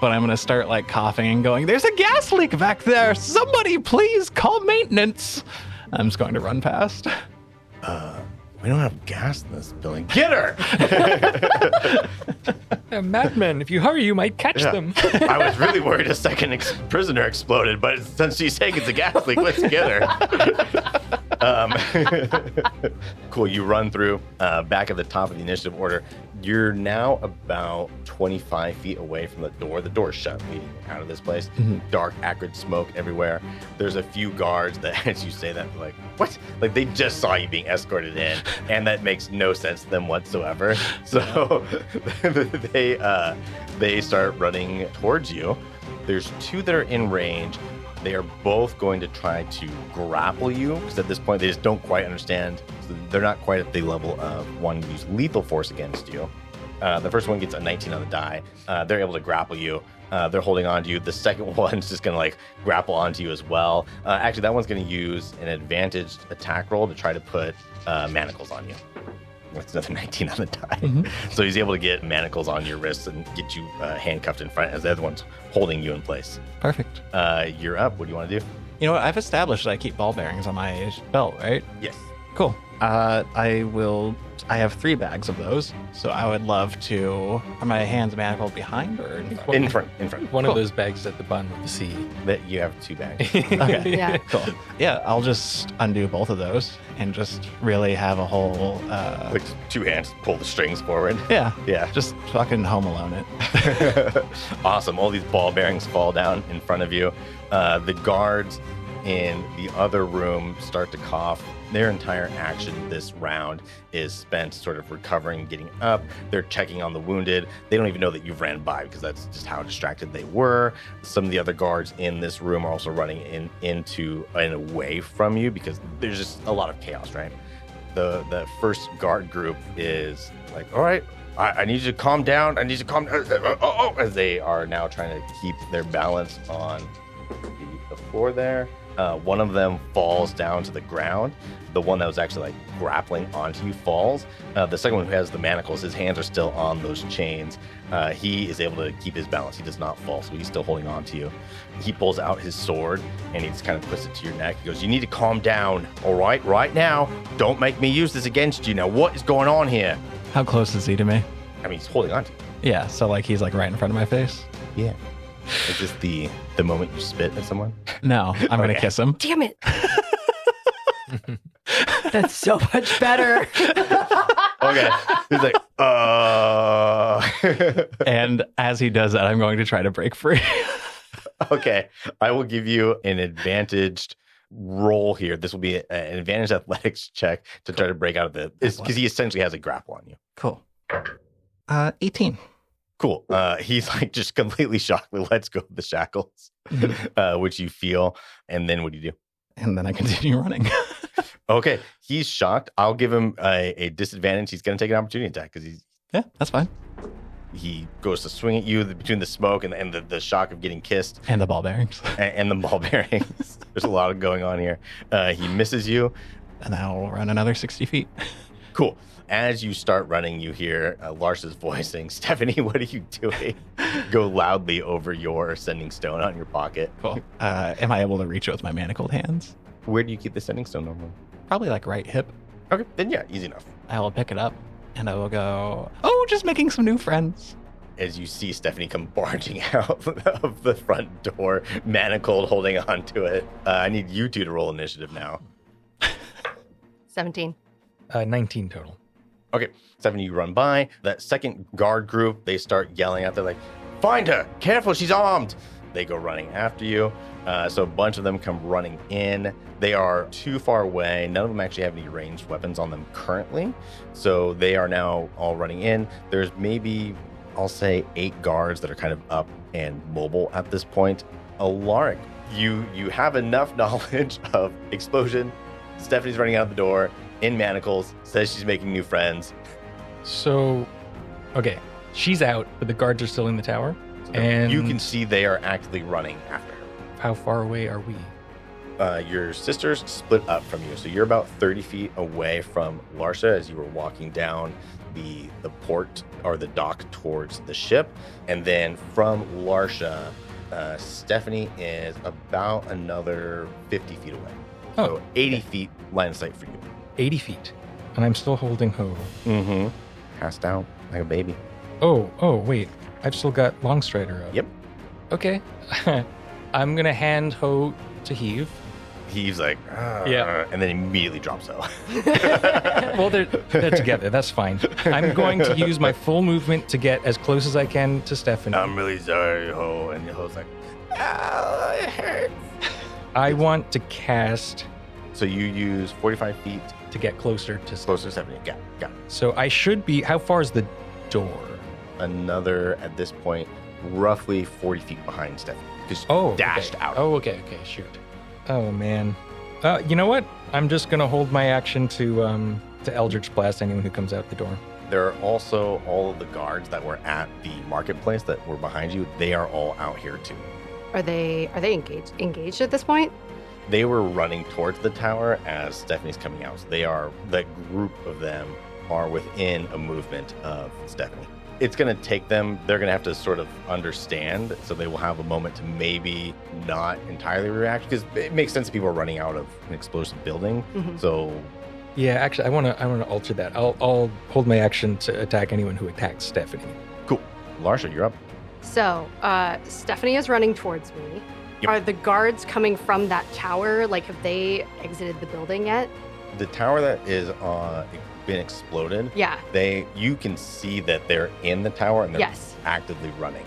But I'm going to start coughing and going, there's a gas leak back there. Somebody please call maintenance. I'm just going to run past. We don't have gas in this building. Get her! Madman, if you hurry, you might catch them. I was really worried a second prisoner exploded, but since she's saying it's a gas leak, let's get her. Cool. You run through back at the top of the initiative order. You're now about 25 feet away from the door. The door's shut, leading out of this place. Mm-hmm. Dark, acrid smoke everywhere. There's a few guards that, as you say that, what? They just saw you being escorted in, and that makes no sense to them whatsoever. So they start running towards you. There's two that are in range. They are both going to try to grapple you, because at this point they just don't quite understand. They're not quite at the level of wanting to use lethal force against you. The first one gets a 19 on the die. They're able to grapple you. They're holding on to you. The second one's just going to grapple onto you as well. Actually, that one's going to use an advantaged attack roll to try to put manacles on you. That's another 19 on the die. Mm-hmm. So he's able to get manacles on your wrists and get you handcuffed in front as the other one's holding you in place. Perfect. You're up. What do you want to do? You know what? I've established that I keep ball bearings on my belt, right? Yes. Cool. I have 3 bags of those, so I would love to. Are my hands manacled behind or in front? In front. One of those bags is at the bottom of the sea. That you have 2 bags. Okay. Yeah. Cool. Yeah, I'll just undo both of those and just really have a whole. 2 hands pull the strings forward. Yeah. Yeah. Just fucking Home Alone it. Awesome. All these ball bearings fall down in front of you. The guards in the other room start to cough. Their entire action this round is spent sort of recovering, getting up. They're checking on the wounded. They don't even know that you've ran by because that's just how distracted they were. Some of the other guards in this room are also running into and away from you because there's just a lot of chaos, right? The first guard group is like, all right, I need you to calm down. I need you to calm down. As they are now trying to keep their balance on the floor there. One of them falls down to the ground. The one that was actually grappling onto you falls. The second one who has the manacles, his hands are still on those chains. He is able to keep his balance. He does not fall, so he's still holding on to you. He pulls out his sword and he just kind of puts it to your neck. He goes, you need to calm down, all right now. Don't make me use this against you. Now, what is going on here? How close is he to me? I mean, he's holding on to you. Yeah, so he's right in front of my face? Yeah. Is this the moment you spit at someone? No, I'm going to kiss him. Damn it. That's so much better. Okay. He's like, And as he does that, I'm going to try to break free. Okay. I will give you an advantaged roll here. This will be an advantage athletics check to try to break out of because he essentially has a grapple on you. Cool. 18. Cool. He's just completely shocked. Let's go of the shackles, which you feel. And then what do you do? And then I continue running. Okay. He's shocked. I'll give him a disadvantage. He's going to take an opportunity attack because Yeah, that's fine. He goes to swing at you between the smoke and the shock of getting kissed. And the ball bearings. And the ball bearings. There's a lot going on here. He misses you. And I'll run another 60 feet. Cool. As you start running, you hear Larsha's voice saying, Stephanie, what are you doing? Go loudly over your sending stone on your pocket. Cool. Am I able to reach it with my manacled hands? Where do you keep the sending stone normally? Probably right hip. Okay, then yeah, easy enough. I will pick it up and I will go, just making some new friends. as you see Stephanie come barging out of the front door, manacled, holding on to it. I need you two to roll initiative now. 17. 19 total. Okay, Stephanie, you run by. That second guard group, they start yelling out. They're like, find her! Careful, she's armed! They go running after you. So a bunch of them come running in. They are too far away. None of them actually have any ranged weapons on them currently. So they are now all running in. There's maybe, I'll say, 8 guards that are kind of up and mobile at this point. Elaric, you have enough knowledge of explosion. Stephanie's running out the door in manacles, says she's making new friends. So, okay, she's out, but the guards are still in the tower. And you can see they are actively running after her. How far away are we? Your sisters split up from you, so you're about 30 feet away from Larsha as you were walking down the port or the dock towards the ship, and then from Larsha, Stephanie is about another 50 feet away. So 80 feet line of sight for you. 80 feet, and I'm still holding Ho. Mm-hmm. Passed out like a baby. Oh, wait, I've still got Longstrider up. Yep. Okay, I'm gonna hand Ho to Heave. He's like, yeah, and then immediately drops out. Well, they're together. That's fine. I'm going to use my full movement to get as close as I can to Stephanie. I'm really sorry, Ho. And Ho's like, it hurts. I want to cast. So you use 45 feet to get closer to closer to Stephanie. Got it. So I should be. How far is the door? Another, at this point, roughly 40 feet behind Stephanie. Because dashed out. Oh, okay. Shoot. Oh man. You know what? I'm just gonna hold my action to Eldritch Blast anyone who comes out the door. There are also all of the guards that were at the marketplace that were behind you. They are all out here too. Are they engaged at this point? They were running towards the tower as Stephanie's coming out. So that group of them are within a movement of Stephanie. It's going to take them, they're going to have to sort of understand, so they will have a moment to maybe not entirely react, because it makes sense if people are running out of an explosive building. Mm-hmm. So yeah, actually, I want to alter that. I'll hold my action to attack anyone who attacks Stephanie. Cool. Larsha, you're up. So Stephanie is running towards me. Yep. Are the guards coming from that tower? Like, have they exited the building yet? The tower that is been exploded. Yeah. You can see that they're in the tower and they're yes. actively running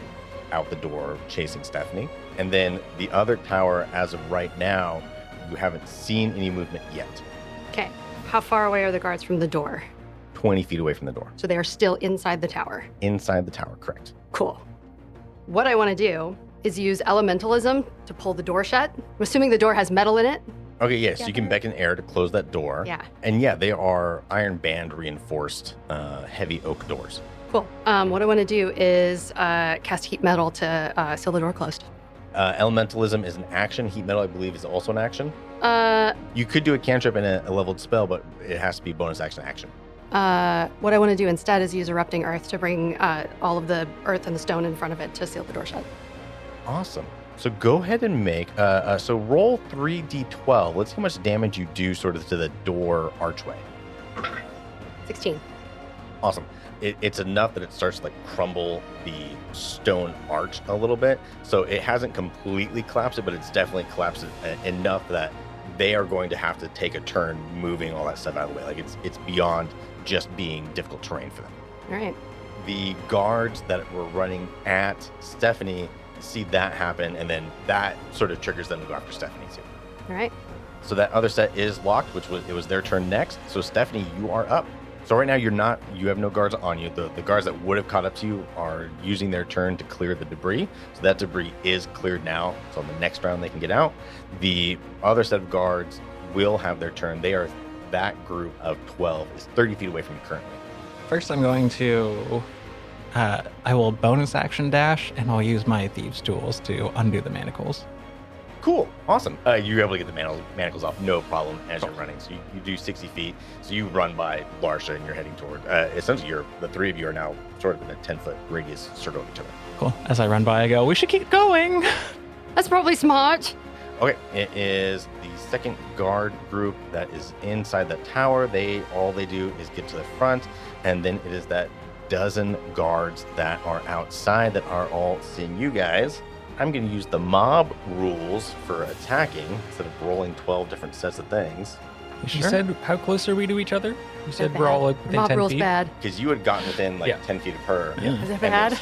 out the door, chasing Stephanie. And then the other tower, as of right now, you haven't seen any movement yet. Okay. How far away are the guards from the door? 20 feet away from the door. So they are still inside the tower. Inside the tower, correct. Cool. What I want to do is use elementalism to pull the door shut. I'm assuming the door has metal in it. Okay, yes, you can beckon air to close that door. Yeah. And yeah, they are iron band reinforced heavy oak doors. Cool. What I want to do is cast heat metal to seal the door closed. Elementalism is an action. Heat metal, I believe, is also an action. You could do a cantrip and a leveled spell, but it has to be bonus action. What I want to do instead is use erupting earth to bring all of the earth and the stone in front of it to seal the door shut. Awesome. So go ahead and make, so roll 3d12. Let's see how much damage you do sort of to the door archway. 16. Awesome. It's enough that it starts to like crumble the stone arch a little bit. So it hasn't completely collapsed it, but it's definitely collapsed it enough that they are going to have to take a turn moving all that stuff out of the way. Like it's beyond just being difficult terrain for them. All right. The guards that were running at Stephanie see that happen, and then that sort of triggers them to go after Stephanie too. All right. So that other set is locked, it was their turn next. So Stephanie, you are up. So right now you have no guards on you. The guards that would have caught up to you are using their turn to clear the debris. So that debris is cleared now. So on the next round they can get out. The other set of guards will have their turn. That group of 12 is 30 feet away from you currently. First I'm going to I will bonus action dash, and I'll use my thieves' tools to undo the manacles. Cool. Awesome. You're able to get the manacles off, no problem, as you're running. So you do 60 feet. So you run by Larsha, and you're heading toward, essentially the three of you are now sort of in a 10-foot radius circling each other. Cool. As I run by, I go, we should keep going. That's probably smart. Okay. It is the second guard group that is inside that tower. All they do is get to the front, and then it is that dozen guards that are outside that are all seeing you guys. I'm going to use the mob rules for attacking instead of rolling 12 different sets of things. You said, how close are we to each other? You said They're we're all bad. like within Mob 10 rules feet. bad. Because you had gotten within like 10 feet of her. Yeah. Is it And then bad?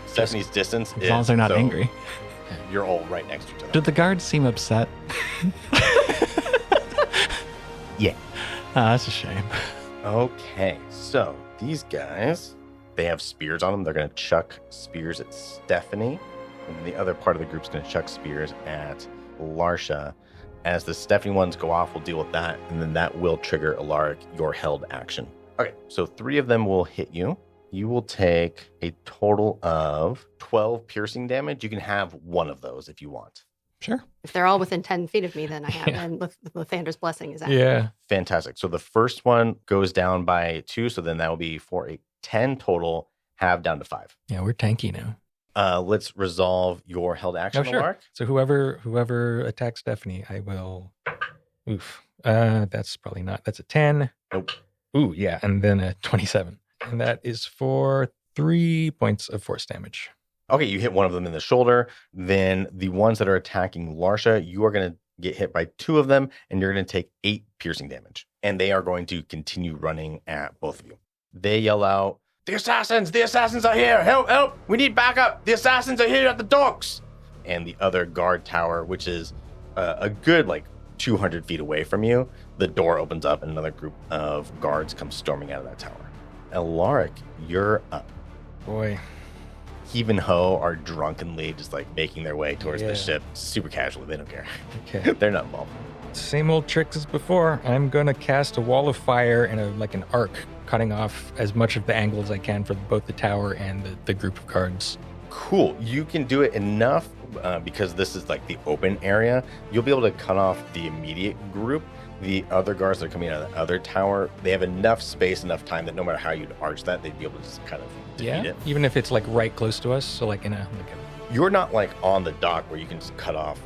Stephanie's distance As long as they're not so angry. You're all right next to each other. Did the guards seem upset? Yeah. That's a shame. Okay, so these guys, they have spears on them. They're going to chuck spears at Stephanie. And then the other part of the group's going to chuck spears at Larsha. As the Stephanie ones go off, we'll deal with that. And then that will trigger, Elaric, your held action. Okay, so 3 of them will hit you. You will take a total of 12 piercing damage. You can have one of those if you want. Sure. If they're all within 10 feet of me, then I have. Yeah. And Lathander's blessing is active. Yeah. Fantastic. So the first one goes down by 2. So then that will be for a 10 total, half down to 5. Yeah, we're tanky now. Let's resolve your held action, Oh, sure. Elaric. So whoever attacks Stephanie, I will. Oof. That's probably not. That's a 10. Nope. Ooh, yeah, and then a 27, and that is for 3 points of force damage. Okay, you hit one of them in the shoulder. Then the ones that are attacking Larsha, you are going to get hit by 2 of them, and you're going to take 8 piercing damage. And they are going to continue running at both of you. They yell out, "The assassins! The assassins are here! Help! Help! We need backup! The assassins are here at the docks!" And the other guard tower, which is a good 200 feet away from you, the door opens up and another group of guards come storming out of that tower. Elaric, you're up. Boy, Heave and Ho are drunkenly just making their way towards Yeah. the ship, super casually. They don't care. okay. They're not involved. Same old tricks as before. I'm gonna cast a wall of fire and an arc, cutting off as much of the angle as I can for both the tower and the group of guards. Cool. You can do it enough because this is the open area. You'll be able to cut off the immediate group. The other guards that are coming out of the other tower, they have enough space, enough time that no matter how you'd arch that, they'd be able to just kind of defeat it. Even if it's right close to us, so in a You're not on the dock where you can just cut off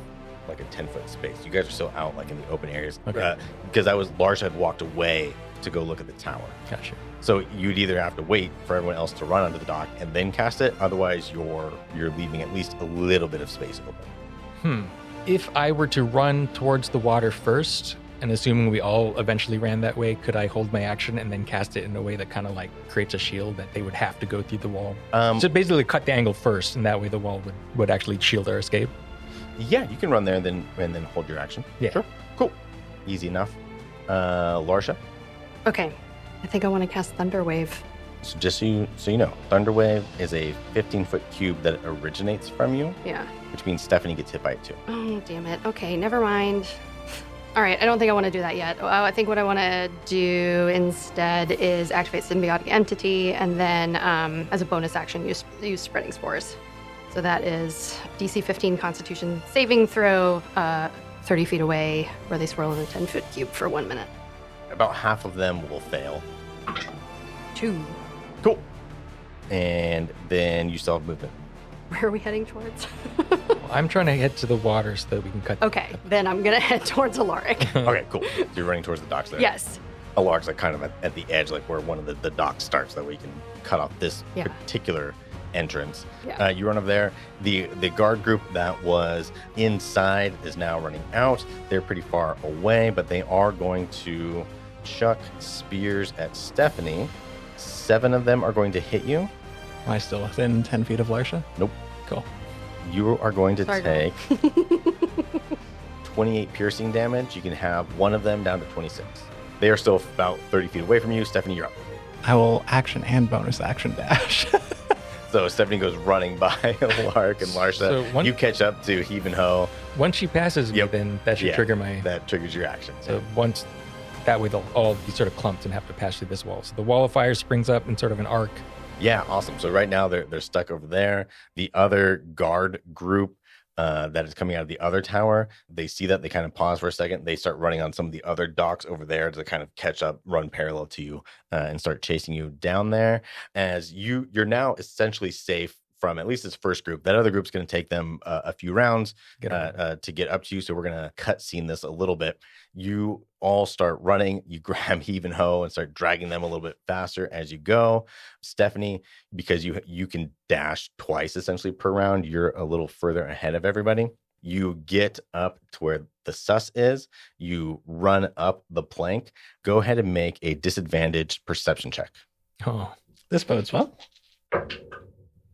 a 10-foot space. You guys are still out in the open areas. Okay. Because Larsha had walked away to go look at the tower. Gotcha. So you'd either have to wait for everyone else to run onto the dock and then cast it. Otherwise, you're leaving at least a little bit of space open. If I were to run towards the water first, and assuming we all eventually ran that way, could I hold my action and then cast it in a way that kind of creates a shield that they would have to go through the wall? So basically cut the angle first, and that way the wall would actually shield our escape. Yeah, you can run there and then hold your action. Yeah. Sure. Cool. Easy enough. Larsha. Okay. I think I want to cast Thunder Wave. So just so you know, Thunderwave is a 15-foot cube that originates from you, Yeah. which means Stephanie gets hit by it too. Oh, damn it. Okay, never mind. All right, I don't think I want to do that yet. I think what I want to do instead is activate Symbiotic Entity, and then as a bonus action, use Spreading Spores. So that is DC 15 Constitution saving throw, 30 feet away, where they swirl in a 10-foot cube for 1 minute. About half of them will fail. 2. Cool. And then you still have movement. Where are we heading towards? I'm trying to head to the water so that we can cut. Okay, then I'm going to head towards Elaric. Okay, cool. So you're running towards the docks there. Yes. Alaric's kind of at the edge, where one of the docks starts. That way you can cut off this Yeah. particular entrance. Yeah. You run over there. The guard group that was inside is now running out. They're pretty far away, but they are going to chuck spears at Stephanie. 7 of them are going to hit you. Am I still within 10 feet of Larsha? Nope. Cool. You are going to Sorry, take 28 piercing damage. You can have one of them down to 26. They are still about 30 feet away from you. Stephanie, you're up. I will action and bonus action dash. So Stephanie goes running by Lark and Larsha. So you catch up to Heave and Ho. Once she passes me, Yep. then that should Yeah, trigger my. That triggers your action. So once that way they'll all be sort of clumped and have to pass through this wall. So the wall of fire springs up in sort of an arc. Yeah, awesome. So right now they're stuck over there. The other guard group that is coming out of the other tower, they see that, they kind of pause for a second. They start running on some of the other docks over there to kind of catch up, run parallel to you, and start chasing you down there. As you're now essentially safe from at least this first group. That other group's going to take them a few rounds to get up to you. So we're going to cutscene this a little bit. You all start running. You grab Heave and Ho and start dragging them a little bit faster as you go. Stephanie, because you can dash twice essentially per round, you're a little further ahead of everybody. You get up to where the sus is. You run up the plank. Go ahead and make a disadvantaged perception check. Oh, this bodes well.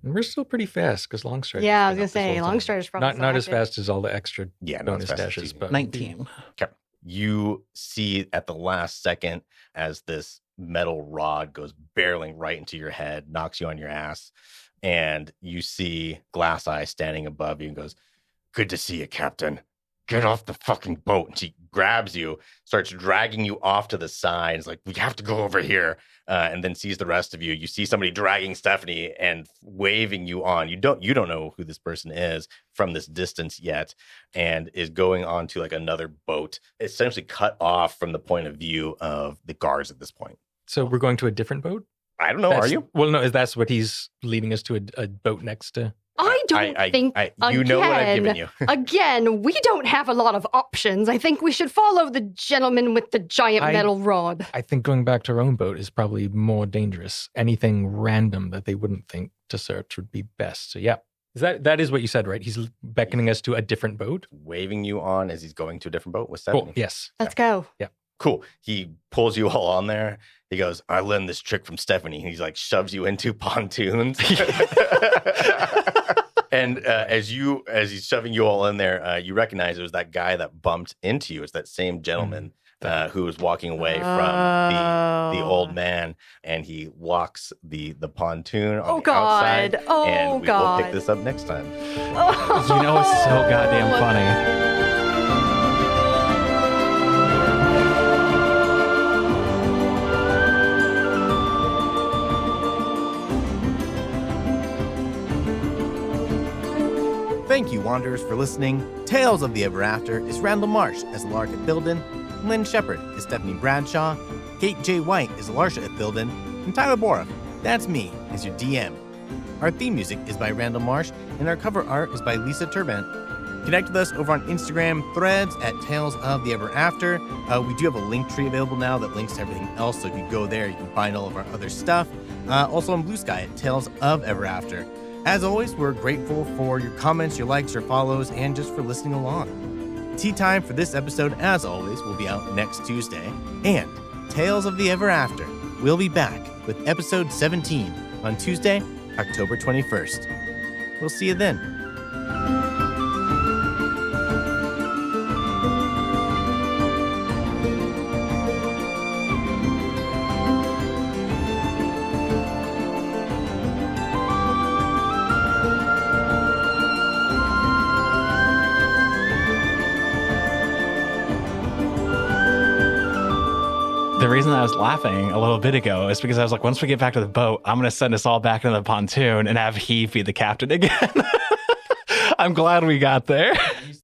We're still pretty fast because Longstrider. Yeah, I was going to say, Longstrider's probably not as fast as all the extra bonus not as fast as dashes. you. But 19. Okay. You see at the last second as this metal rod goes barreling right into your head, knocks you on your ass, and you see Glass Eye standing above you and goes, "Good to see you, Captain. Get off the fucking boat." And she grabs you, starts dragging you off to the side. It's like, "We have to go over here." And then sees the rest of you. You see somebody dragging Stephanie and waving you on. You don't know who this person is from this distance yet, and is going on to like another boat, essentially cut off from the point of view of the guards at this point. So we're going to a different boat? I don't know. Are you? Well, no, that's what he's leading us to a boat next to. I don't think, you know what I've given you. Again, we don't have a lot of options. I think we should follow the gentleman with the giant metal rod. I think going back to our own boat is probably more dangerous. Anything random that they wouldn't think to search would be best. So yeah, that is what you said, right? He's beckoning us to a different boat. Waving you on as he's going to a different boat with Stephanie. Cool. Yes. Let's go. Yeah. Cool. He pulls you all on there. He goes, "I learned this trick from Stephanie." He's like shoves you into pontoons. And as he's shoving you all in there, you recognize it was that guy that bumped into you. It's that same gentleman who was walking away from the old man, and he locks the pontoon on the outside. And we will pick this up next time. You know, it's so goddamn funny. Thank you, Wanderers, for listening. Tales of the Ever After is Randall Marsh as Elaric at Thilden, Lynn Shephard is Stephanie Bradshaw, Kate J. White is Larsha at Thilden, and Tyler Borough, that's me, is your DM. Our theme music is by Randall Marsh, and our cover art is by Lisa Turbant. Connect with us over on Instagram, Threads at Tales of the Ever After. We do have a link tree available now that links to everything else, so if you go there, you can find all of our other stuff. Also on Blue Sky at Tales of Ever After. As always, we're grateful for your comments, your likes, your follows, and just for listening along. Tea time for this episode, as always, will be out next Tuesday. And Tales of the Ever After will be back with episode 17 on Tuesday, October 21st. We'll see you then. The reason I was laughing a little bit ago is because I was like, once we get back to the boat, I'm going to send us all back into the pontoon and have Heave be the captain again. I'm glad we got there.